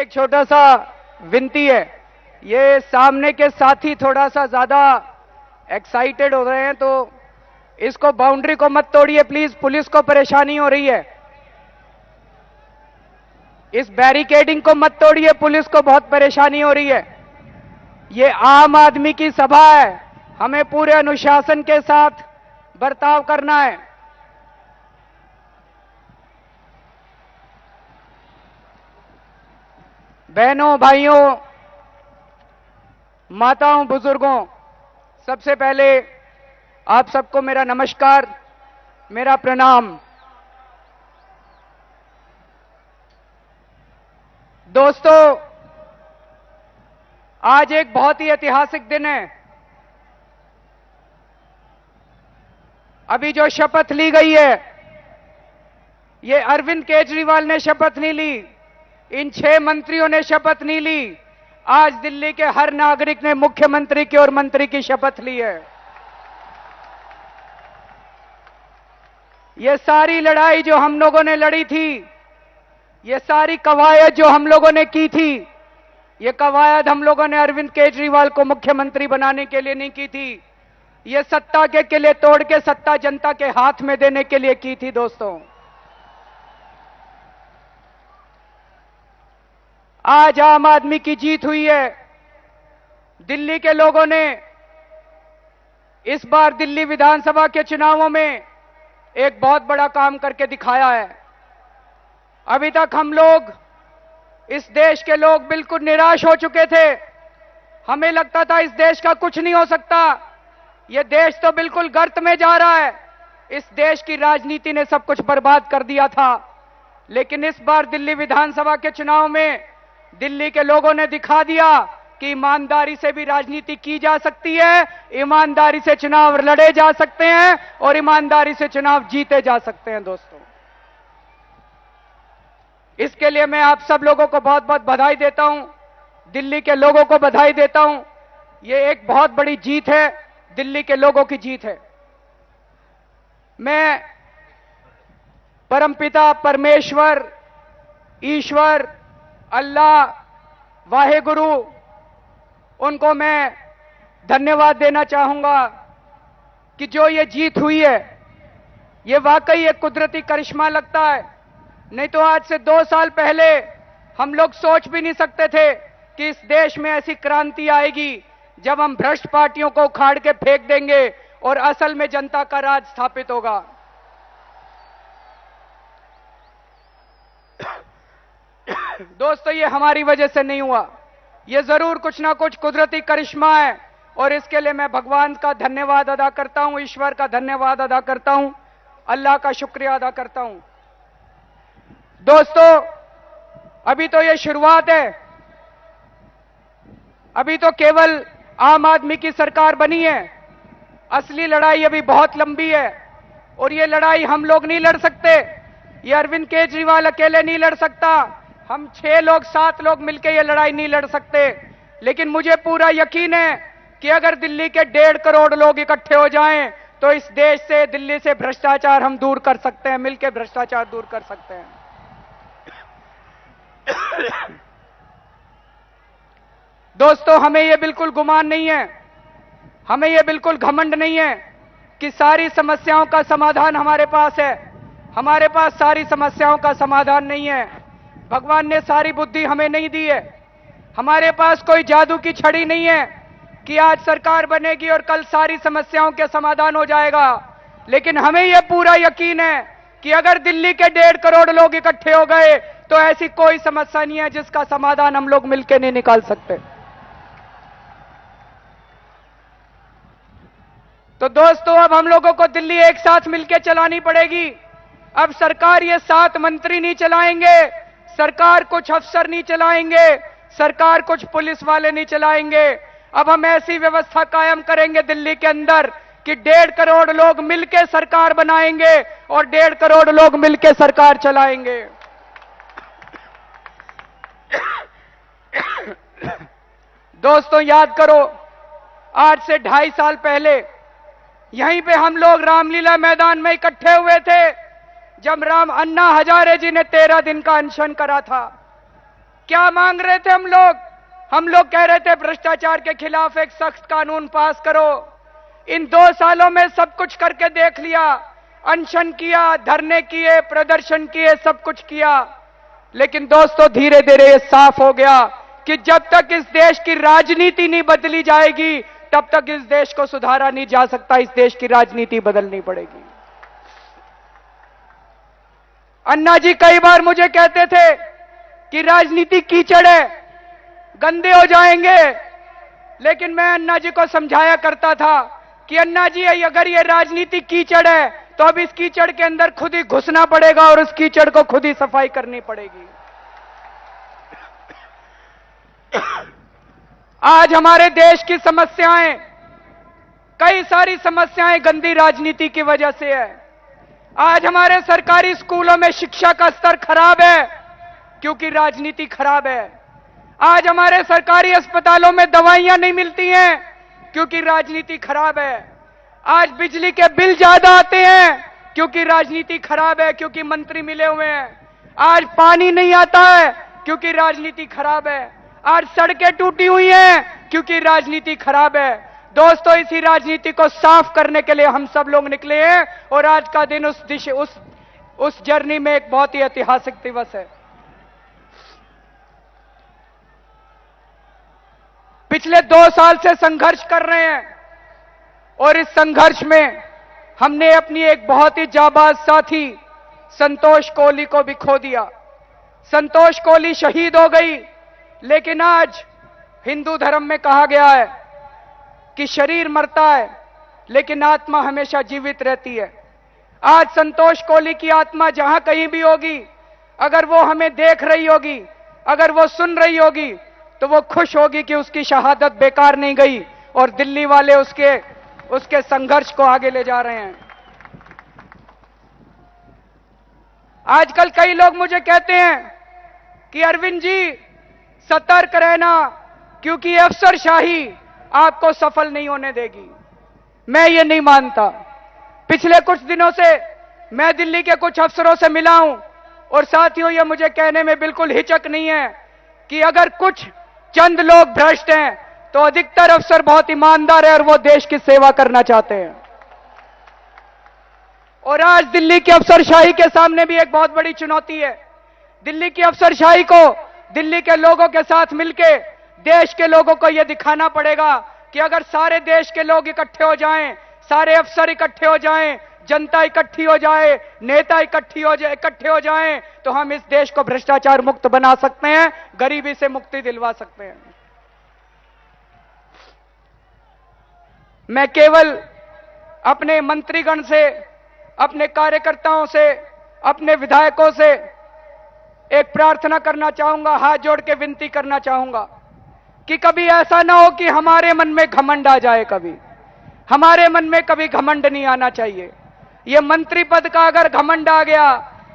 एक छोटा सा विनती है, ये सामने के साथी थोड़ा सा ज्यादा एक्साइटेड हो रहे हैं, तो इसको बाउंड्री को मत तोड़िए प्लीज, पुलिस को परेशानी हो रही है। इस बैरिकेडिंग को मत तोड़िए, पुलिस को बहुत परेशानी हो रही है। ये आम आदमी की सभा है, हमें पूरे अनुशासन के साथ बर्ताव करना है। बहनों, भाइयों, माताओं, बुजुर्गों, सबसे पहले आप सबको मेरा नमस्कार, मेरा प्रणाम। दोस्तों, आज एक बहुत ही ऐतिहासिक दिन है। अभी जो शपथ ली गई है, ये अरविंद केजरीवाल ने शपथ नहीं ली, इन 6 मंत्रियों ने शपथ नहीं ली। आज दिल्ली के हर नागरिक ने मुख्यमंत्री की और मंत्री की शपथ ली है। ये सारी लड़ाई जो हम लोगों ने लड़ी थी, ये सारी कवायद जो हम लोगों ने की थी, ये कवायद हम लोगों ने अरविंद केजरीवाल को मुख्यमंत्री बनाने के लिए नहीं की थी, ये सत्ता के किले तोड़ के सत्ता जनता के हाथ में देने के लिए की थी। दोस्तों, आज आम आदमी की जीत हुई है। दिल्ली के लोगों ने इस बार दिल्ली विधानसभा के चुनावों में एक बहुत बड़ा काम करके दिखाया है। अभी तक हम लोग, इस देश के लोग बिल्कुल निराश हो चुके थे। हमें लगता था इस देश का कुछ नहीं हो सकता, यह देश तो बिल्कुल गर्त में जा रहा है, इस देश की राजनीति ने सब कुछ बर्बाद कर दिया था। लेकिन इस बार दिल्ली विधानसभा के चुनाव में दिल्ली के लोगों ने दिखा दिया कि ईमानदारी से भी राजनीति की जा सकती है, ईमानदारी से चुनाव लड़े जा सकते हैं और ईमानदारी से चुनाव जीते जा सकते हैं। दोस्तों, इसके लिए मैं आप सब लोगों को बहुत बहुत बधाई देता हूं, दिल्ली के लोगों को बधाई देता हूं। ये एक बहुत बड़ी जीत है, दिल्ली के लोगों की जीत है। मैं परमपिता परमेश्वर, ईश्वर, अल्लाह, वाहेगुरु, उनको मैं धन्यवाद देना चाहूंगा कि जो ये जीत हुई है, ये वाकई एक कुदरती करिश्मा लगता है। नहीं तो आज से 2 साल पहले हम लोग सोच भी नहीं सकते थे कि इस देश में ऐसी क्रांति आएगी जब हम भ्रष्ट पार्टियों को उखाड़ के फेंक देंगे और असल में जनता का राज स्थापित होगा। दोस्तों, ये हमारी वजह से नहीं हुआ, ये जरूर कुछ ना कुछ कुदरती करिश्मा है और इसके लिए मैं भगवान का धन्यवाद अदा करता हूं, ईश्वर का धन्यवाद अदा करता हूं, अल्लाह का शुक्रिया अदा करता हूं। दोस्तों, अभी तो ये शुरुआत है, अभी तो केवल आम आदमी की सरकार बनी है। असली लड़ाई अभी बहुत लंबी है और ये लड़ाई हम लोग नहीं लड़ सकते, ये अरविंद केजरीवाल अकेले नहीं लड़ सकता, हम 6 लोग 7 लोग मिलकर ये लड़ाई नहीं लड़ सकते। लेकिन मुझे पूरा यकीन है कि अगर दिल्ली के 1.5 करोड़ लोग इकट्ठे हो जाएं तो इस देश से, दिल्ली से भ्रष्टाचार हम दूर कर सकते हैं, मिलकर भ्रष्टाचार दूर कर सकते हैं। दोस्तों, हमें यह बिल्कुल गुमान नहीं है, हमें यह बिल्कुल घमंड नहीं है कि सारी समस्याओं का समाधान हमारे पास है। हमारे पास सारी समस्याओं का समाधान नहीं है। भगवान ने सारी बुद्धि हमें नहीं दी है। हमारे पास कोई जादू की छड़ी नहीं है कि आज सरकार बनेगी और कल सारी समस्याओं के समाधान हो जाएगा। लेकिन हमें यह पूरा यकीन है कि अगर दिल्ली के 1.5 करोड़ लोग इकट्ठे हो गए तो ऐसी कोई समस्या नहीं है जिसका समाधान हम लोग मिलकर नहीं निकाल सकते। तो दोस्तों, अब हम लोगों को दिल्ली एक साथ मिलकर चलानी पड़ेगी। अब सरकार ये 7 मंत्री नहीं चलाएंगे, सरकार कुछ अफसर नहीं चलाएंगे, सरकार कुछ पुलिस वाले नहीं चलाएंगे। अब हम ऐसी व्यवस्था कायम करेंगे दिल्ली के अंदर कि 1.5 करोड़ लोग मिलकर सरकार बनाएंगे और 1.5 करोड़ लोग मिलकर सरकार चलाएंगे। दोस्तों, याद करो, आज से 2.5 साल पहले यहीं पे हम लोग रामलीला मैदान में इकट्ठे हुए थे जब अन्ना हजारे जी ने 13 दिन का अनशन करा था। क्या मांग रहे थे हम लोग कह रहे थे भ्रष्टाचार के खिलाफ एक सख्त कानून पास करो। इन 2 सालों में सब कुछ करके देख लिया, अनशन किया, धरने किए, प्रदर्शन किए, सब कुछ किया। लेकिन दोस्तों धीरे धीरे ये साफ हो गया कि जब तक इस देश की राजनीति नहीं बदली जाएगी तब तक इस देश को सुधारा नहीं जा सकता। इस देश की राजनीति बदलनी पड़ेगी। अन्ना जी कई बार मुझे कहते थे कि राजनीति कीचड़ है, गंदे हो जाएंगे। लेकिन मैं अन्ना जी को समझाया करता था कि अन्ना जी अगर ये राजनीति कीचड़ है तो अब इस कीचड़ के अंदर खुद ही घुसना पड़ेगा और उस कीचड़ को खुद ही सफाई करनी पड़ेगी। आज हमारे देश की समस्याएं, कई सारी समस्याएं गंदी राजनीति की वजह से है। आज हमारे सरकारी स्कूलों में शिक्षा का स्तर खराब है क्योंकि राजनीति खराब है। आज हमारे सरकारी अस्पतालों में दवाइयां नहीं मिलती हैं क्योंकि राजनीति खराब है। आज बिजली के बिल ज्यादा आते हैं क्योंकि राजनीति खराब है, क्योंकि मंत्री मिले हुए हैं। आज पानी नहीं आता है क्योंकि राजनीति खराब है। आज सड़कें टूटी हुई हैं क्योंकि राजनीति खराब है। दोस्तों इसी राजनीति को साफ करने के लिए हम सब लोग निकले हैं और आज का दिन उस जर्नी में एक बहुत ही ऐतिहासिक दिवस है। पिछले 2 साल से संघर्ष कर रहे हैं और इस संघर्ष में हमने अपनी एक बहुत ही जाबाज साथी संतोष कोहली को भी खो दिया। संतोष कोहली शहीद हो गई, लेकिन आज हिंदू धर्म में कहा गया है कि शरीर मरता है लेकिन आत्मा हमेशा जीवित रहती है। आज संतोष कोहली की आत्मा जहां कहीं भी होगी, अगर वो हमें देख रही होगी, अगर वो सुन रही होगी, तो वो खुश होगी कि उसकी शहादत बेकार नहीं गई और दिल्ली वाले उसके संघर्ष को आगे ले जा रहे हैं। आजकल कई लोग मुझे कहते हैं कि अरविंद जी सतर्क रहना क्योंकि अफसरशाही आपको सफल नहीं होने देगी। मैं ये नहीं मानता। पिछले कुछ दिनों से मैं दिल्ली के कुछ अफसरों से मिला हूं और साथियों ये मुझे कहने में बिल्कुल हिचक नहीं है कि अगर कुछ चंद लोग भ्रष्ट हैं तो अधिकतर अफसर बहुत ईमानदार है और वो देश की सेवा करना चाहते हैं। और आज दिल्ली की अफसरशाही के सामने भी एक बहुत बड़ी चुनौती है। दिल्ली की अफसरशाही को दिल्ली के लोगों के साथ मिलकर देश के लोगों को यह दिखाना पड़ेगा कि अगर सारे देश के लोग इकट्ठे हो जाएं, सारे अफसर इकट्ठे हो जाएं, जनता इकट्ठी हो जाए, नेता इकट्ठे हो जाएं, तो हम इस देश को भ्रष्टाचार मुक्त बना सकते हैं, गरीबी से मुक्ति दिलवा सकते हैं। मैं केवल अपने मंत्रीगण से, अपने कार्यकर्ताओं से, अपने विधायकों से एक प्रार्थना करना चाहूंगा, हाथ जोड़ के विनती करना चाहूंगा कि कभी ऐसा ना हो कि हमारे मन में घमंड आ जाए। कभी हमारे मन में कभी घमंड नहीं आना चाहिए। ये मंत्री पद का अगर घमंड आ गया,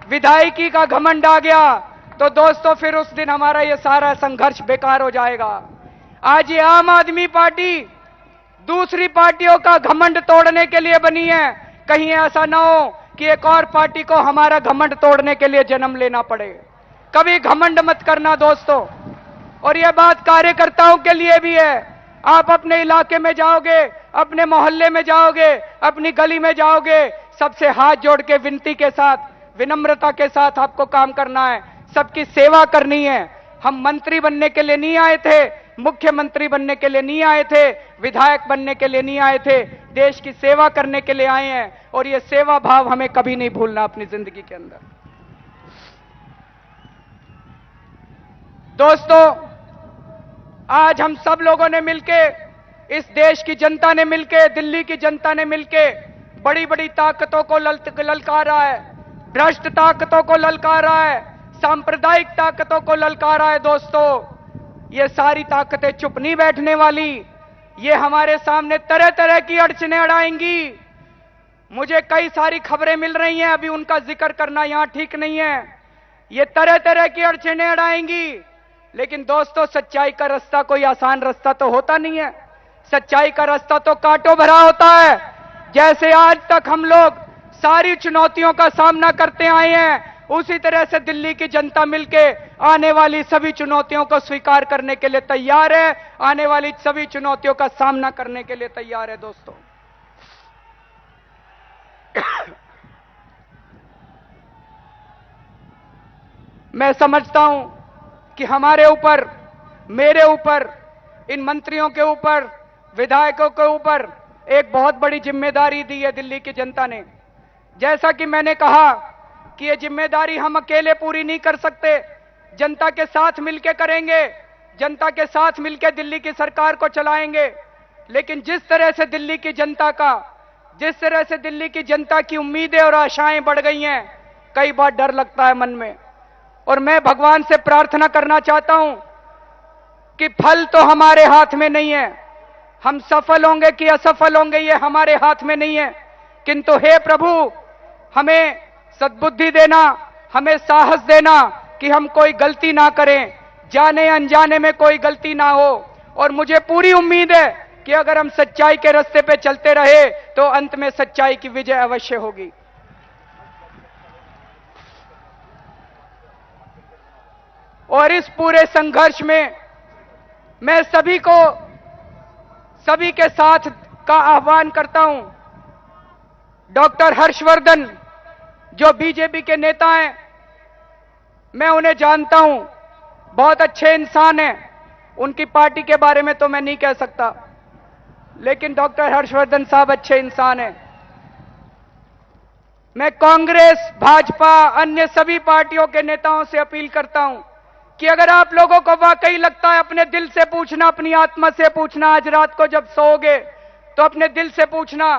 विधायकी का घमंड आ गया, तो दोस्तों फिर उस दिन हमारा ये सारा संघर्ष बेकार हो जाएगा। आज ये आम आदमी पार्टी दूसरी पार्टियों का घमंड तोड़ने के लिए बनी है। कहीं ऐसा ना हो कि एक और पार्टी को हमारा घमंड तोड़ने के लिए जन्म लेना पड़े। कभी घमंड मत करना दोस्तों। और यह बात कार्यकर्ताओं के लिए भी है। आप अपने इलाके में जाओगे, अपने मोहल्ले में जाओगे, अपनी गली में जाओगे, सबसे हाथ जोड़ के विनती के साथ, विनम्रता के साथ आपको काम करना है, सबकी सेवा करनी है। हम मंत्री बनने के लिए नहीं आए थे, मुख्यमंत्री बनने के लिए नहीं आए थे, विधायक बनने के लिए नहीं आए थे, देश की सेवा करने के लिए आए हैं। और यह सेवा भाव हमें कभी नहीं भूलना अपनी जिंदगी के अंदर। दोस्तों आज हम सब लोगों ने मिलके, इस देश की जनता ने मिलके, दिल्ली की जनता ने मिलके बड़ी बड़ी ताकतों को ललकारा है, भ्रष्ट ताकतों को ललकारा है, सांप्रदायिक ताकतों को ललकारा है। दोस्तों ये सारी ताकतें चुप नहीं बैठने वाली। ये हमारे सामने तरह तरह की अड़चनें अड़ाएंगी। मुझे कई सारी खबरें मिल रही हैं, अभी उनका जिक्र करना यहां ठीक नहीं है। ये तरह तरह की अड़चनें अड़ाएंगी, लेकिन दोस्तों सच्चाई का रास्ता कोई आसान रास्ता तो होता नहीं है। सच्चाई का रास्ता तो कांटों भरा होता है। जैसे आज तक हम लोग सारी चुनौतियों का सामना करते आए हैं, उसी तरह से दिल्ली की जनता मिलके आने वाली सभी चुनौतियों को स्वीकार करने के लिए तैयार है, आने वाली सभी चुनौतियों का सामना करने के लिए तैयार है। दोस्तों, मैं समझता हूं कि हमारे ऊपर, मेरे ऊपर, इन मंत्रियों के ऊपर, विधायकों के ऊपर एक बहुत बड़ी जिम्मेदारी दी है दिल्ली की जनता ने। जैसा कि मैंने कहा कि ये जिम्मेदारी हम अकेले पूरी नहीं कर सकते, जनता के साथ मिलकर करेंगे, जनता के साथ मिलकर दिल्ली की सरकार को चलाएंगे। लेकिन जिस तरह से दिल्ली की जनता की उम्मीदें और आशाएं बढ़ गई हैं, कई बार डर लगता है मन में। और मैं भगवान से प्रार्थना करना चाहता हूं कि फल तो हमारे हाथ में नहीं है, हम सफल होंगे कि असफल होंगे ये हमारे हाथ में नहीं है, किंतु हे प्रभु हमें सद्बुद्धि देना, हमें साहस देना कि हम कोई गलती ना करें, जाने अनजाने में कोई गलती ना हो। और मुझे पूरी उम्मीद है कि अगर हम सच्चाई के रास्ते पे चलते रहे तो अंत में सच्चाई की विजय अवश्य होगी। और इस पूरे संघर्ष में मैं सभी के साथ का आह्वान करता हूं। डॉक्टर हर्षवर्धन जो बीजेपी के नेता हैं, मैं उन्हें जानता हूं, बहुत अच्छे इंसान हैं। उनकी पार्टी के बारे में तो मैं नहीं कह सकता, लेकिन डॉक्टर हर्षवर्धन साहब अच्छे इंसान हैं। मैं कांग्रेस, भाजपा, अन्य सभी पार्टियों के नेताओं से अपील करता हूं कि अगर आप लोगों को वाकई लगता है, अपने दिल से पूछना, अपनी आत्मा से पूछना, आज रात को जब सोओगे तो अपने दिल से पूछना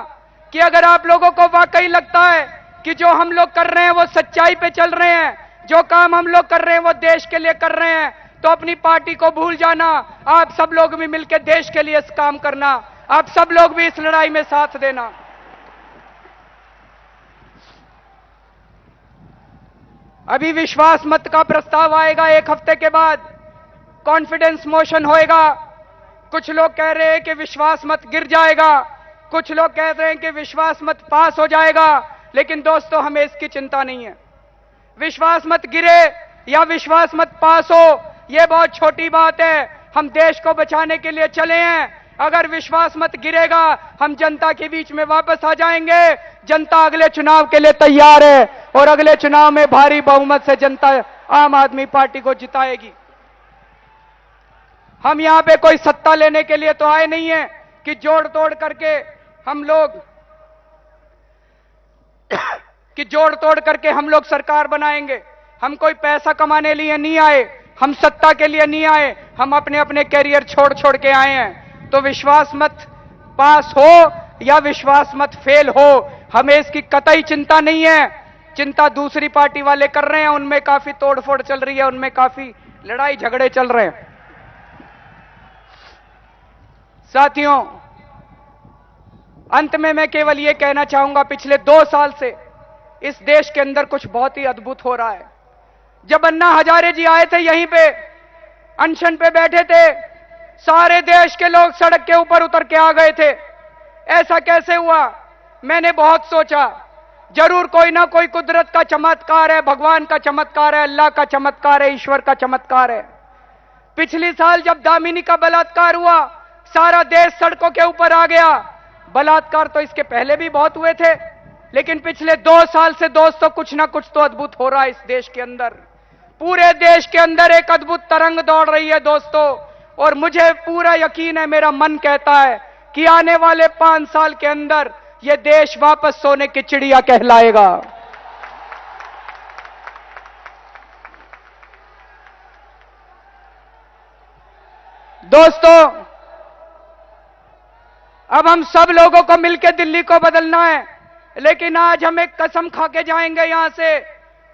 कि अगर आप लोगों को वाकई लगता है कि जो हम लोग कर रहे हैं वो सच्चाई पे चल रहे हैं, जो काम हम लोग कर रहे हैं वो देश के लिए कर रहे हैं, तो अपनी पार्टी को भूल जाना, आप सब लोग भी मिलकर देश के लिए इस काम करना, आप सब लोग भी इस लड़ाई में साथ देना। अभी विश्वास मत का प्रस्ताव आएगा, एक हफ्ते के बाद कॉन्फिडेंस मोशन होएगा। कुछ लोग कह रहे हैं कि विश्वास मत गिर जाएगा, कुछ लोग कह रहे हैं कि विश्वास मत पास हो जाएगा। लेकिन दोस्तों, हमें इसकी चिंता नहीं है। विश्वास मत गिरे या विश्वास मत पास हो, यह बहुत छोटी बात है। हम देश को बचाने के लिए चले हैं। अगर विश्वास मत गिरेगा, हम जनता के बीच में वापस आ जाएंगे। जनता अगले चुनाव के लिए तैयार है और अगले चुनाव में भारी बहुमत से जनता आम आदमी पार्टी को जिताएगी। हम यहां पे कोई सत्ता लेने के लिए तो आए नहीं है कि जोड़ तोड़ करके हम लोग सरकार बनाएंगे। हम कोई पैसा कमाने लिए नहीं आए, हम सत्ता के लिए नहीं आए, हम अपने अपने कैरियर छोड़ के आए हैं। तो विश्वास मत पास हो या विश्वास मत फेल हो, हमें इसकी कतई चिंता नहीं है। चिंता दूसरी पार्टी वाले कर रहे हैं, उनमें काफी तोड़फोड़ चल रही है, उनमें काफी लड़ाई झगड़े चल रहे हैं। साथियों, अंत में मैं केवल यह कहना चाहूंगा, पिछले 2 साल से इस देश के अंदर कुछ बहुत ही अद्भुत हो रहा है। जब अन्ना हजारे जी आए थे, यहीं पे अनशन पे बैठे थे, सारे देश के लोग सड़क के ऊपर उतर के आ गए थे। ऐसा कैसे हुआ? मैंने बहुत सोचा, जरूर कोई ना कोई कुदरत का चमत्कार है, भगवान का चमत्कार है, अल्लाह का चमत्कार है, ईश्वर का चमत्कार है। पिछली साल जब दामिनी का बलात्कार हुआ, सारा देश सड़कों के ऊपर आ गया। बलात्कार तो इसके पहले भी बहुत हुए थे, लेकिन पिछले 2 साल से दोस्तों कुछ ना कुछ तो अद्भुत हो रहा है इस देश के अंदर। पूरे देश के अंदर एक अद्भुत तरंग दौड़ रही है दोस्तों, और मुझे पूरा यकीन है, मेरा मन कहता है कि आने वाले 5 साल के अंदर यह देश वापस सोने की चिड़िया कहलाएगा। दोस्तों, अब हम सब लोगों को मिलकर दिल्ली को बदलना है, लेकिन आज हम एक कसम खा के जाएंगे यहां से,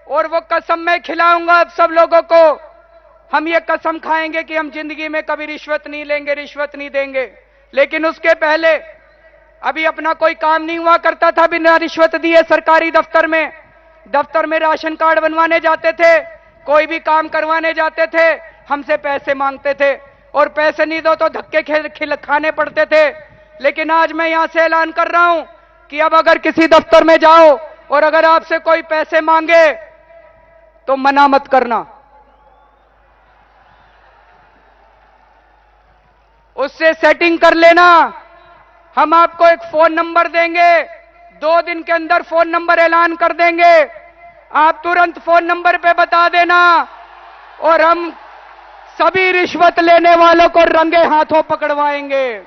और वो कसम मैं खिलाऊंगा आप सब लोगों को। हम ये कसम खाएंगे कि हम जिंदगी में कभी रिश्वत नहीं लेंगे, रिश्वत नहीं देंगे। लेकिन उसके पहले अभी अपना कोई काम नहीं हुआ करता था बिना रिश्वत दिए। सरकारी दफ्तर में राशन कार्ड बनवाने जाते थे, कोई भी काम करवाने जाते थे, हमसे पैसे मांगते थे, और पैसे नहीं दो तो धक्के खाने पड़ते थे। लेकिन आज मैं यहां से ऐलान कर रहा हूं कि अब अगर किसी दफ्तर में जाओ और अगर आपसे कोई पैसे मांगे तो मना मत करना। उससे सेटिंग कर लेना। हम आपको एक फोन नंबर देंगे, 2 दिन के अंदर फोन नंबर ऐलान कर देंगे। आप तुरंत फोन नंबर पे बता देना और हम सभी रिश्वत लेने वालों को रंगे हाथों पकड़वाएंगे।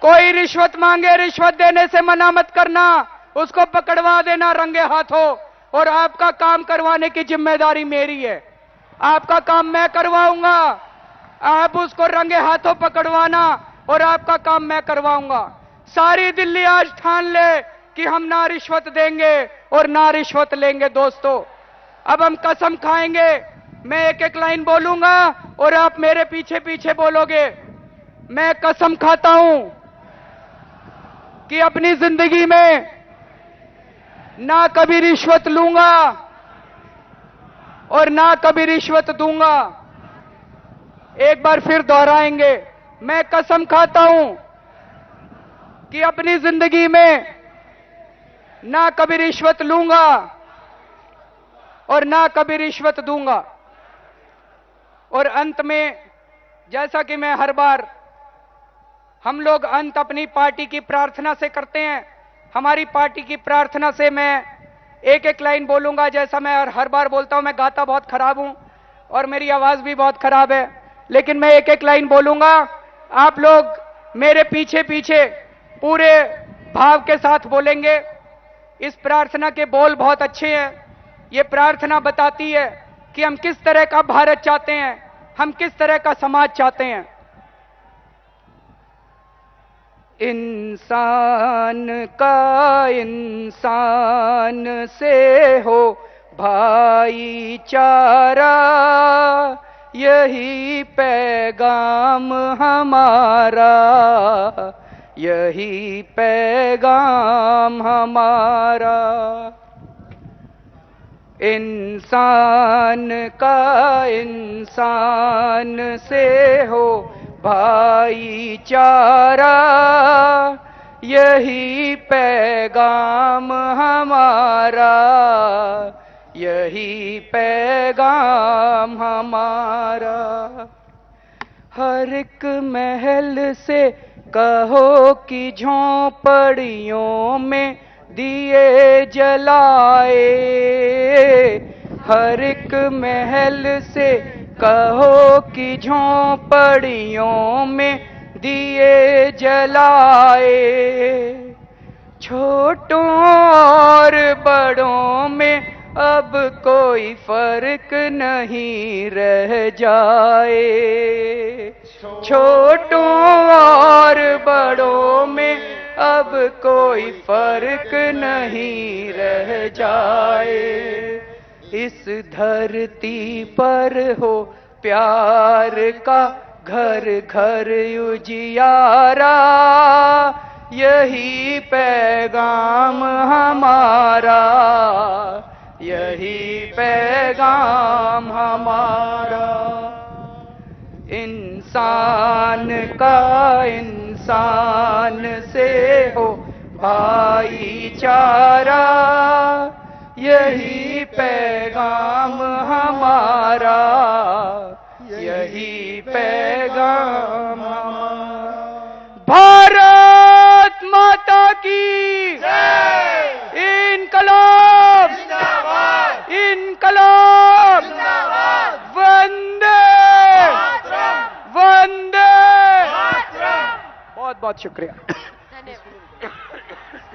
कोई रिश्वत मांगे, रिश्वत देने से मना मत करना, उसको पकड़वा देना रंगे हाथों। और आपका काम करवाने की जिम्मेदारी मेरी है, आपका काम मैं करवाऊंगा। आप उसको रंगे हाथों पकड़वाना और आपका काम मैं करवाऊंगा। सारी दिल्ली आज ठान ले कि हम ना रिश्वत देंगे और ना रिश्वत लेंगे। दोस्तों, अब हम कसम खाएंगे। मैं एक एक लाइन बोलूंगा और आप मेरे पीछे पीछे बोलोगे। मैं कसम खाता हूं कि अपनी जिंदगी में ना कभी रिश्वत लूंगा और ना कभी रिश्वत दूंगा। एक बार फिर दोहराएंगे। मैं कसम खाता हूं कि अपनी जिंदगी में ना कभी रिश्वत लूंगा और ना कभी रिश्वत दूंगा। और अंत में, जैसा कि मैं हर बार, हम लोग अंत अपनी पार्टी की प्रार्थना से करते हैं। हमारी पार्टी की प्रार्थना से मैं एक एक लाइन बोलूंगा, जैसा मैं हर बार बोलता हूं। मैं गाता बहुत खराब हूं और मेरी आवाज भी बहुत खराब है, लेकिन मैं एक एक लाइन बोलूंगा। आप लोग मेरे पीछे पीछे पूरे भाव के साथ बोलेंगे। इस प्रार्थना के बोल बहुत अच्छे हैं। ये प्रार्थना बताती है कि हम किस तरह का भारत चाहते हैं, हम किस तरह का समाज चाहते हैं। इंसान का इंसान से हो भाईचारा, यही पैगाम हमारा, यही पैगाम हमारा। इंसान का इंसान से हो भाईचारा, यही पैगाम हमारा, यही पैगाम हमारा। हर एक महल से कहो कि झोंपड़ियों में दिए जलाए, हर एक महल से कहो कि झोंपड़ियों में दिए जलाए। छोटों और बड़ों में अब कोई फर्क नहीं रह जाए, छोटों और बड़ों में अब कोई फर्क नहीं रह जाए। इस धरती पर हो प्यार का घर घर उजियारा, यही पैगाम हमारा, यही पैगाम हमारा। इंसान का इंसान से हो भाईचारा, यही पैगाम हमारा, यही पैगाम हमारा। भारत माता की जय। इनकलाब जिंदाबाद, इनकलाब जिंदाबाद। वंदे मातरम, वंदे मातरम। बहुत बहुत शुक्रिया।